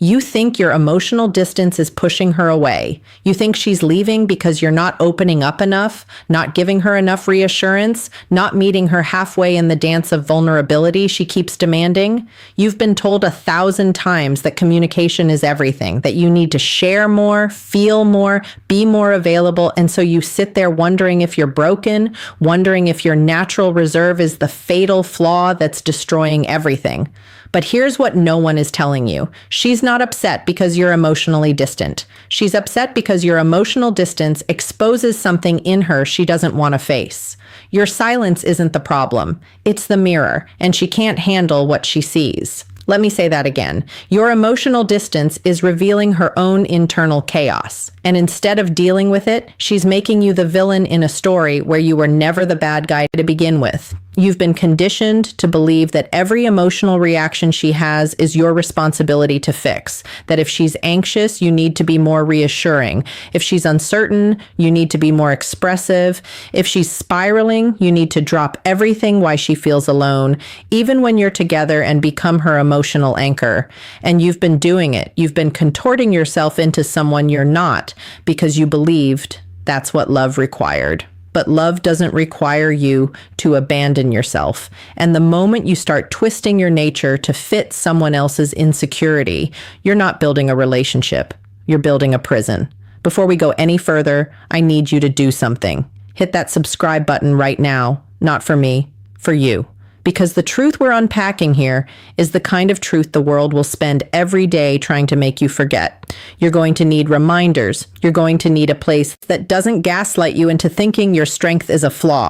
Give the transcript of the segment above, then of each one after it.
You think your emotional distance is pushing her away. You think she's leaving because you're not opening up enough, not giving her enough reassurance, not meeting her halfway in the dance of vulnerability she keeps demanding. You've been told 1,000 times that communication is everything, that you need to share more, feel more, be more available, and so you sit there wondering if you're broken, wondering if your natural reserve is the fatal flaw that's destroying everything. But here's what no one is telling you. She's not upset because you're emotionally distant. She's upset because your emotional distance exposes something in her she doesn't want to face. Your silence isn't the problem. It's the mirror, and she can't handle what she sees. Let me say that again. Your emotional distance is revealing her own internal chaos. And instead of dealing with it, she's making you the villain in a story where you were never the bad guy to begin with. You've been conditioned to believe that every emotional reaction she has is your responsibility to fix. That if she's anxious, you need to be more reassuring. If she's uncertain, you need to be more expressive. If she's spiraling, you need to drop everything while she feels alone, even when you're together, and become her emotional anchor. And you've been doing it. You've been contorting yourself into someone you're not because you believed that's what love required. But love doesn't require you to abandon yourself. And the moment you start twisting your nature to fit someone else's insecurity, you're not building a relationship. You're building a prison. Before we go any further, I need you to do something. Hit that subscribe button right now. Not for me, for you. Because the truth we're unpacking here is the kind of truth the world will spend every day trying to make you forget. You're going to need reminders. You're going to need a place that doesn't gaslight you into thinking your strength is a flaw.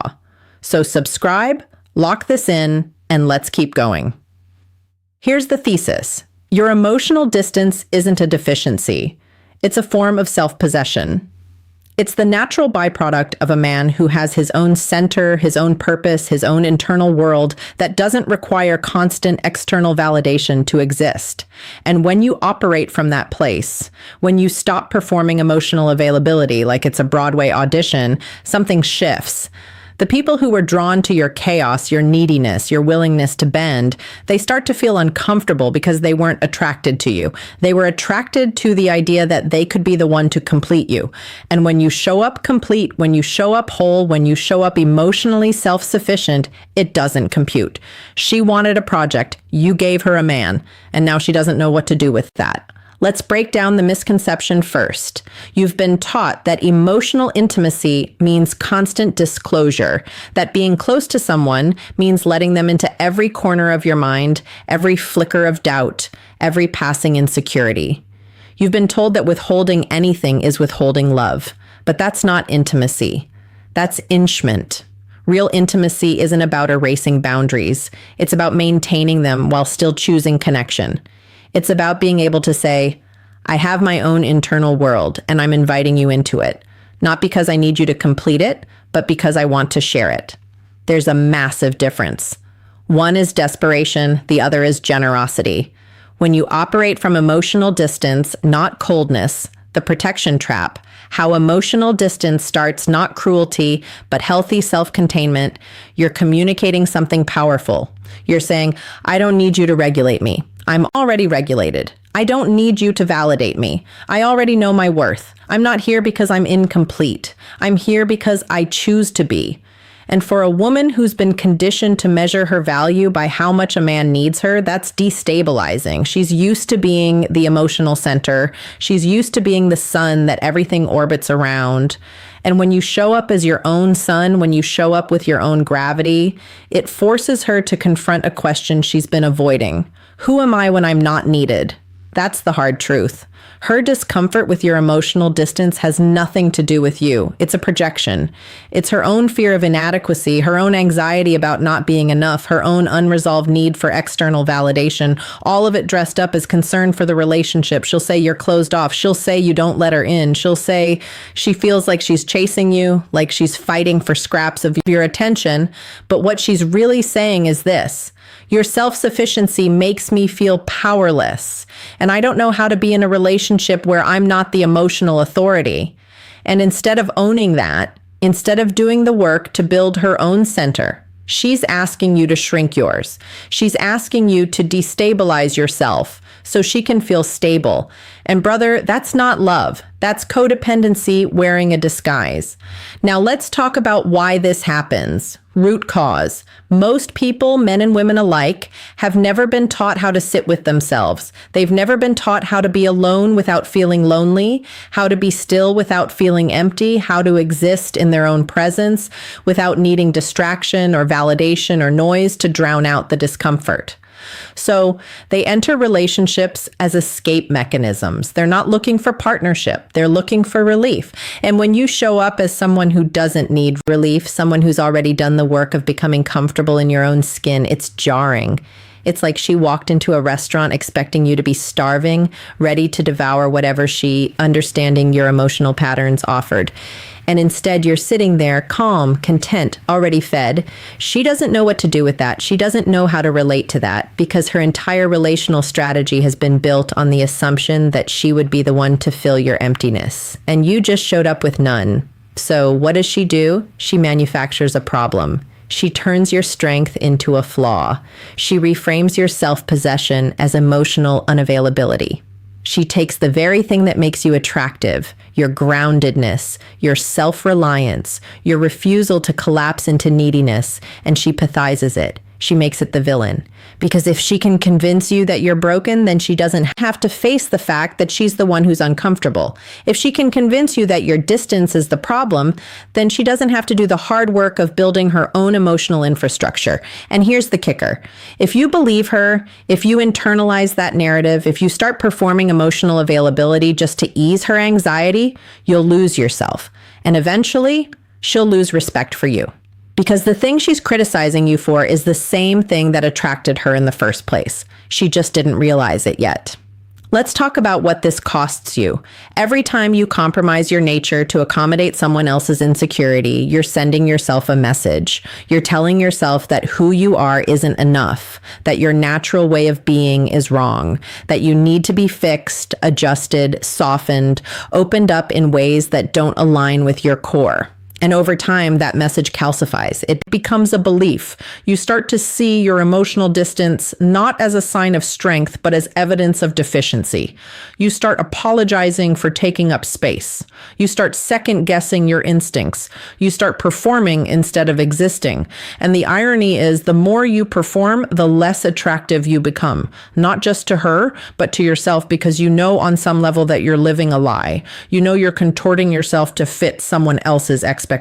So subscribe, lock this in, and let's keep going. Here's the thesis. Your emotional distance isn't a deficiency. It's a form of self-possession. It's the natural byproduct of a man who has his own center, his own purpose, his own internal world that doesn't require constant external validation to exist. And when you operate from that place, when you stop performing emotional availability like it's a Broadway audition, something shifts. The people who were drawn to your chaos, your neediness, your willingness to bend, they start to feel uncomfortable because they weren't attracted to you. They were attracted to the idea that they could be the one to complete you. And when you show up complete, when you show up whole, when you show up emotionally self-sufficient, it doesn't compute. She wanted a project, you gave her a man, and now she doesn't know what to do with that. Let's break down the misconception first. You've been taught that emotional intimacy means constant disclosure, that being close to someone means letting them into every corner of your mind, every flicker of doubt, every passing insecurity. You've been told that withholding anything is withholding love, but that's not intimacy. That's inchment. Real intimacy isn't about erasing boundaries. It's about maintaining them while still choosing connection. It's about being able to say, I have my own internal world and I'm inviting you into it. Not because I need you to complete it, but because I want to share it. There's a massive difference. One is desperation, the other is generosity. When you operate from emotional distance, not coldness, the protection trap, how emotional distance starts not cruelty, but healthy self-containment, you're communicating something powerful. You're saying, I don't need you to regulate me. I'm already regulated. I don't need you to validate me. I already know my worth. I'm not here because I'm incomplete. I'm here because I choose to be. And for a woman who's been conditioned to measure her value by how much a man needs her, that's destabilizing. She's used to being the emotional center. She's used to being the sun that everything orbits around. And when you show up as your own sun, when you show up with your own gravity, it forces her to confront a question she's been avoiding. Who am I when I'm not needed? That's the hard truth. Her discomfort with your emotional distance has nothing to do with you. It's a projection. It's her own fear of inadequacy, her own anxiety about not being enough, her own unresolved need for external validation, all of it dressed up as concern for the relationship. She'll say you're closed off. She'll say you don't let her in. She'll say she feels like she's chasing you, like she's fighting for scraps of your attention. But what she's really saying is this: your self-sufficiency makes me feel powerless, and I don't know how to be in a relationship where I'm not the emotional authority. And instead of owning that, instead of doing the work to build her own center, she's asking you to shrink yours. She's asking you to destabilize yourself so she can feel stable. And brother, that's not love. That's codependency wearing a disguise. Now let's talk about why this happens. Root cause. Most people, men and women alike, have never been taught how to sit with themselves. They've never been taught how to be alone without feeling lonely, how to be still without feeling empty, how to exist in their own presence without needing distraction or validation or noise to drown out the discomfort. So they enter relationships as escape mechanisms. They're not looking for partnership. They're looking for relief. And when you show up as someone who doesn't need relief, someone who's already done the work of becoming comfortable in your own skin, it's jarring. It's like she walked into a restaurant expecting you to be starving, ready to devour whatever she, understanding your emotional patterns, offered. And instead you're sitting there calm, content, already fed. She doesn't know what to do with that. She doesn't know how to relate to that because her entire relational strategy has been built on the assumption that she would be the one to fill your emptiness. And you just showed up with none. So what does she do? She manufactures a problem. She turns your strength into a flaw. She reframes your self-possession as emotional unavailability. She takes the very thing that makes you attractive, your groundedness, your self-reliance, your refusal to collapse into neediness, and she pathizes it. She makes it the villain. Because if she can convince you that you're broken, then she doesn't have to face the fact that she's the one who's uncomfortable. If she can convince you that your distance is the problem, then she doesn't have to do the hard work of building her own emotional infrastructure. And here's the kicker. If you believe her, if you internalize that narrative, if you start performing emotional availability just to ease her anxiety, you'll lose yourself. And eventually, she'll lose respect for you. Because the thing she's criticizing you for is the same thing that attracted her in the first place. She just didn't realize it yet. Let's talk about what this costs you. Every time you compromise your nature to accommodate someone else's insecurity, you're sending yourself a message. You're telling yourself that who you are isn't enough, that your natural way of being is wrong, that you need to be fixed, adjusted, softened, opened up in ways that don't align with your core. And over time, that message calcifies. It becomes a belief. You start to see your emotional distance not as a sign of strength, but as evidence of deficiency. You start apologizing for taking up space. You start second-guessing your instincts. You start performing instead of existing. And the irony is, the more you perform, the less attractive you become. Not just to her, but to yourself, because you know on some level that you're living a lie. You know you're contorting yourself to fit someone else's expectation.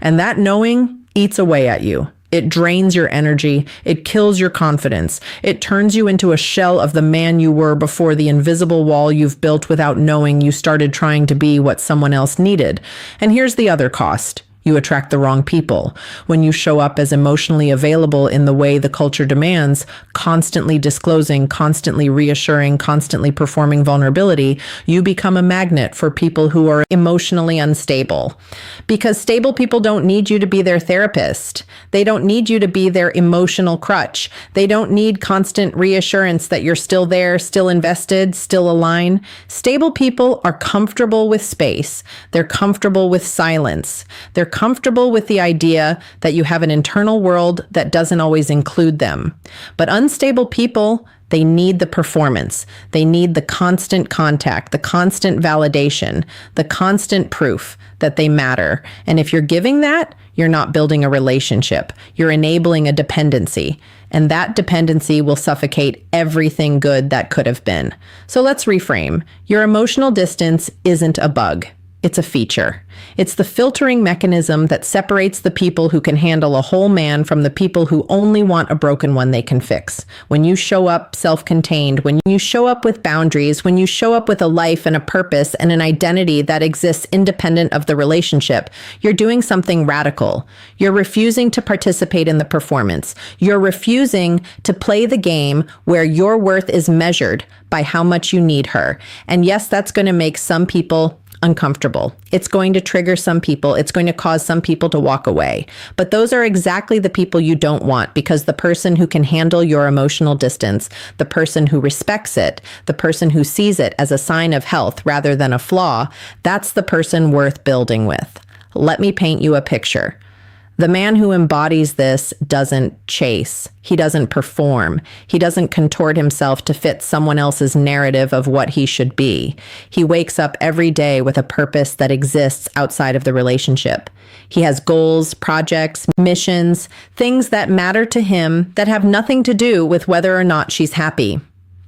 And that knowing eats away at you. It drains your energy. It kills your confidence. It turns you into a shell of the man you were before the invisible wall you've built without knowing you started trying to be what someone else needed. And here's the other cost. You attract the wrong people. When you show up as emotionally available in the way the culture demands, constantly disclosing, constantly reassuring, constantly performing vulnerability, you become a magnet for people who are emotionally unstable. Because stable people don't need you to be their therapist. They don't need you to be their emotional crutch. They don't need constant reassurance that you're still there, still invested, still aligned. Stable people are comfortable with space. They're comfortable with silence. They're comfortable with the idea that you have an internal world that doesn't always include them. But unstable people, they need the performance. They need the constant contact, the constant validation, the constant proof that they matter. And if you're giving that, you're not building a relationship. You're enabling a dependency. And that dependency will suffocate everything good that could have been. So let's reframe. Your emotional distance isn't a bug. It's a feature. It's the filtering mechanism that separates the people who can handle a whole man from the people who only want a broken one they can fix. When you show up self-contained, when you show up with boundaries, when you show up with a life and a purpose and an identity that exists independent of the relationship, you're doing something radical. You're refusing to participate in the performance. You're refusing to play the game where your worth is measured by how much you need her. And yes, that's going to make some people uncomfortable. It's going to trigger some people. It's going to cause some people to walk away. But those are exactly the people you don't want, because the person who can handle your emotional distance, the person who respects it, the person who sees it as a sign of health rather than a flaw, that's the person worth building with. Let me paint you a picture. The man who embodies this doesn't chase. He doesn't perform. He doesn't contort himself to fit someone else's narrative of what he should be. He wakes up every day with a purpose that exists outside of the relationship. He has goals, projects, missions, things that matter to him that have nothing to do with whether or not she's happy.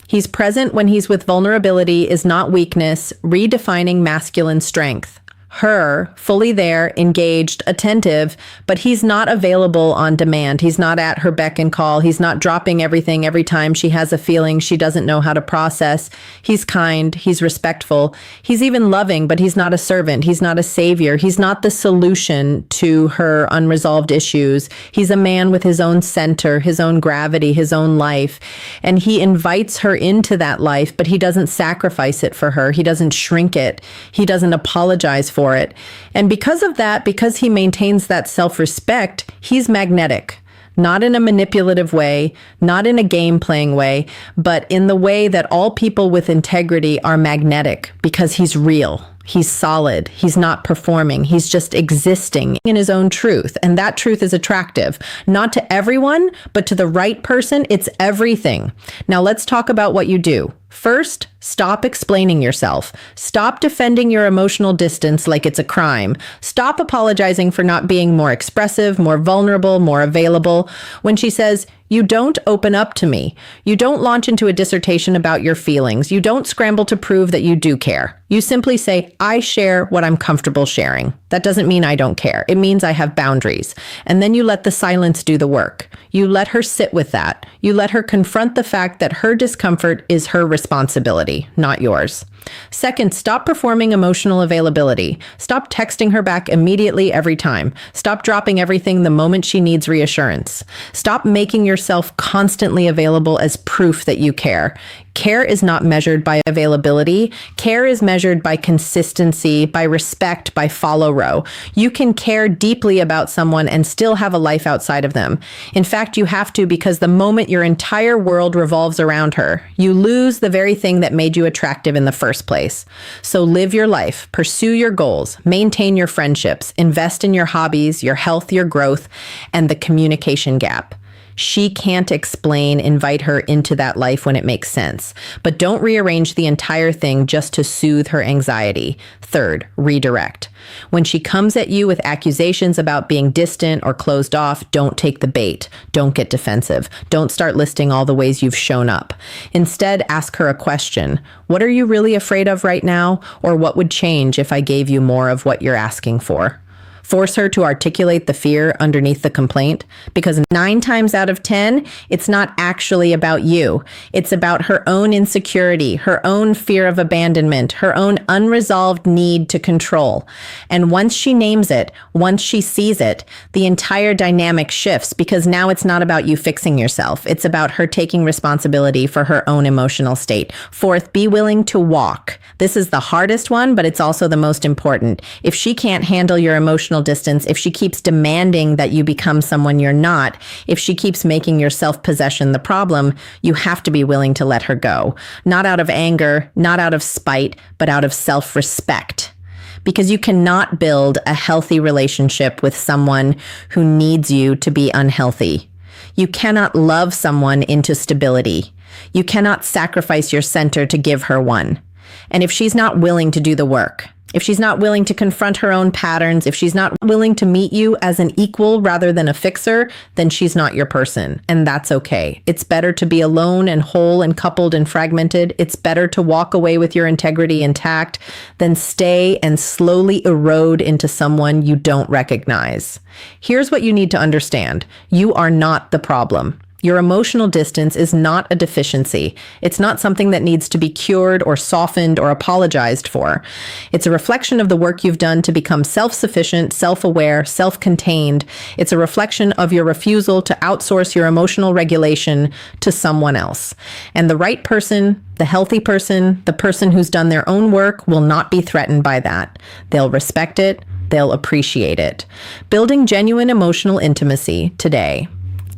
He's present when he's with vulnerability is not weakness, redefining masculine strength. Her, fully there, engaged, attentive, but he's not available on demand. He's not at her beck and call. He's not dropping everything every time she has a feeling she doesn't know how to process. He's kind. He's respectful. He's even loving, but he's not a servant. He's not a savior. He's not the solution to her unresolved issues. He's a man with his own center, his own gravity, his own life. And he invites her into that life, but he doesn't sacrifice it for her. He doesn't shrink it. He doesn't apologize for it. And because of that, because he maintains that self-respect, he's magnetic. Not in a manipulative way, not in a game-playing way, but in the way that all people with integrity are magnetic because he's real. He's solid. He's not performing. He's just existing in his own truth. And that truth is attractive. Not to everyone, but to the right person, it's everything. Now let's talk about what you do. First, stop explaining yourself. Stop defending your emotional distance like it's a crime. Stop apologizing for not being more expressive, more vulnerable, more available. When she says, "You don't open up to me. You don't launch into a dissertation about your feelings. You don't scramble to prove that you do care. You simply say, I share what I'm comfortable sharing. That doesn't mean I don't care. It means I have boundaries." And then you let the silence do the work. You let her sit with that. You let her confront the fact that her discomfort is her responsibility, not yours. Second, stop performing emotional availability. Stop texting her back immediately every time. Stop dropping everything the moment she needs reassurance. Stop making yourself constantly available as proof that you care. Care is not measured by availability. Care is measured by consistency, by respect, by follow row. You can care deeply about someone and still have a life outside of them. In fact, you have to, because the moment your entire world revolves around her, you lose the very thing that made you attractive in the first place. So live your life, pursue your goals, maintain your friendships, invest in your hobbies, your health, your growth, and the communication gap. She can't explain, invite her into that life when it makes sense. But don't rearrange the entire thing just to soothe her anxiety. Third, redirect. When she comes at you with accusations about being distant or closed off, don't take the bait. Don't get defensive. Don't start listing all the ways you've shown up. Instead, ask her a question. What are you really afraid of right now? Or what would change if I gave you more of what you're asking for? Force her to articulate the fear underneath the complaint, because 9 times out of 10, it's not actually about you. It's about her own insecurity, her own fear of abandonment, her own unresolved need to control. And once she names it, once she sees it, the entire dynamic shifts, because now it's not about you fixing yourself. It's about her taking responsibility for her own emotional state. Fourth, be willing to walk. This is the hardest one, but it's also the most important. If she can't handle your emotional distance, if she keeps demanding that you become someone you're not, if she keeps making your self-possession the problem, you have to be willing to let her go. Not out of anger, not out of spite, but out of self-respect. Because you cannot build a healthy relationship with someone who needs you to be unhealthy. You cannot love someone into stability. You cannot sacrifice your center to give her one. And if she's not willing to do the work, if she's not willing to confront her own patterns, if she's not willing to meet you as an equal rather than a fixer, then she's not your person. And that's okay. It's better to be alone and whole and coupled and fragmented. It's better to walk away with your integrity intact than stay and slowly erode into someone you don't recognize. Here's what you need to understand. You are not the problem. Your emotional distance is not a deficiency. It's not something that needs to be cured or softened or apologized for. It's a reflection of the work you've done to become self-sufficient, self-aware, self-contained. It's a reflection of your refusal to outsource your emotional regulation to someone else. And the right person, the healthy person, the person who's done their own work will not be threatened by that. They'll respect it. They'll appreciate it. Building genuine emotional intimacy today.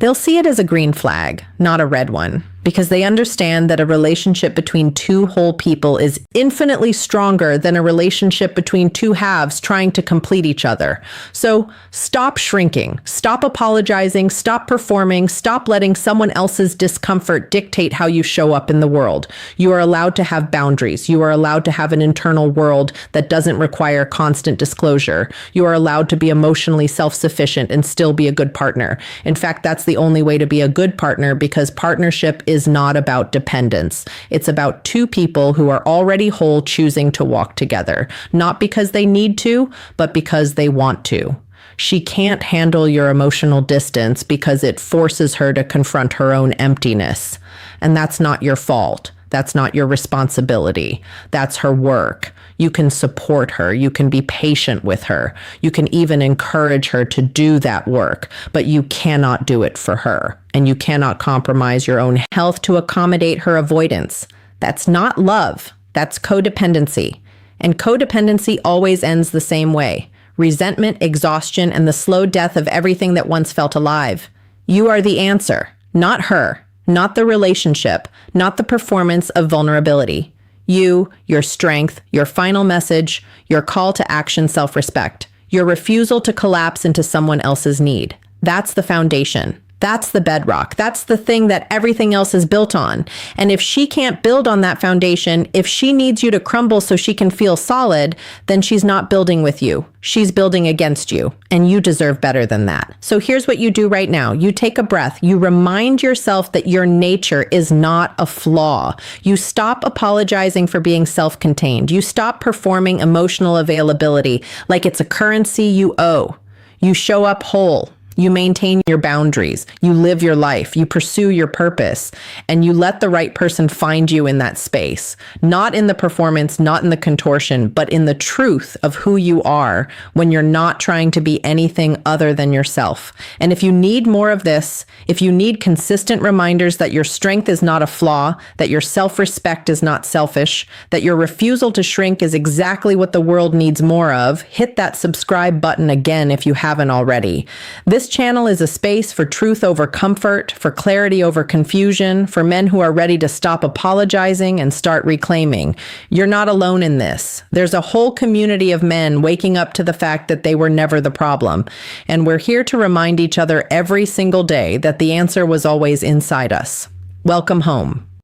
They'll see it as a green flag, not a red one. because they understand that a relationship between two whole people is infinitely stronger than a relationship between two halves trying to complete each other. So stop shrinking, stop apologizing, stop performing, stop letting someone else's discomfort dictate how you show up in the world. You are allowed to have boundaries. You are allowed to have an internal world that doesn't require constant disclosure. You are allowed to be emotionally self-sufficient and still be a good partner. In fact, that's the only way to be a good partner, because partnership is not about dependence. It's about two people who are already whole choosing to walk together, not because they need to, but because they want to. She can't handle your emotional distance because it forces her to confront her own emptiness. And that's not your fault. That's not your responsibility. That's her work. You can support her. You can be patient with her. You can even encourage her to do that work, but you cannot do it for her. And you cannot compromise your own health to accommodate her avoidance. That's not love. That's codependency. And codependency always ends the same way: resentment, exhaustion, and the slow death of everything that once felt alive. You are the answer, not her, not the relationship, not the performance of vulnerability. You, your strength, your final message, your call to action, self-respect, your refusal to collapse into someone else's need. That's the foundation. That's the bedrock. That's the thing that everything else is built on. And if she can't build on that foundation, if she needs you to crumble so she can feel solid, then she's not building with you. She's building against you, and you deserve better than that. So here's what you do right now. You take a breath. You remind yourself that your nature is not a flaw. You stop apologizing for being self-contained. You stop performing emotional availability like it's a currency you owe. You show up whole. You maintain your boundaries, you live your life, you pursue your purpose, and you let the right person find you in that space. Not in the performance, not in the contortion, but in the truth of who you are when you're not trying to be anything other than yourself. And if you need more of this, if you need consistent reminders that your strength is not a flaw, that your self-respect is not selfish, that your refusal to shrink is exactly what the world needs more of, hit that subscribe button again if you haven't already. This channel is a space for truth over comfort, for clarity over confusion, for men who are ready to stop apologizing and start reclaiming. You're not alone in this. There's a whole community of men waking up to the fact that they were never the problem. And we're here to remind each other every single day that the answer was always inside us. Welcome home.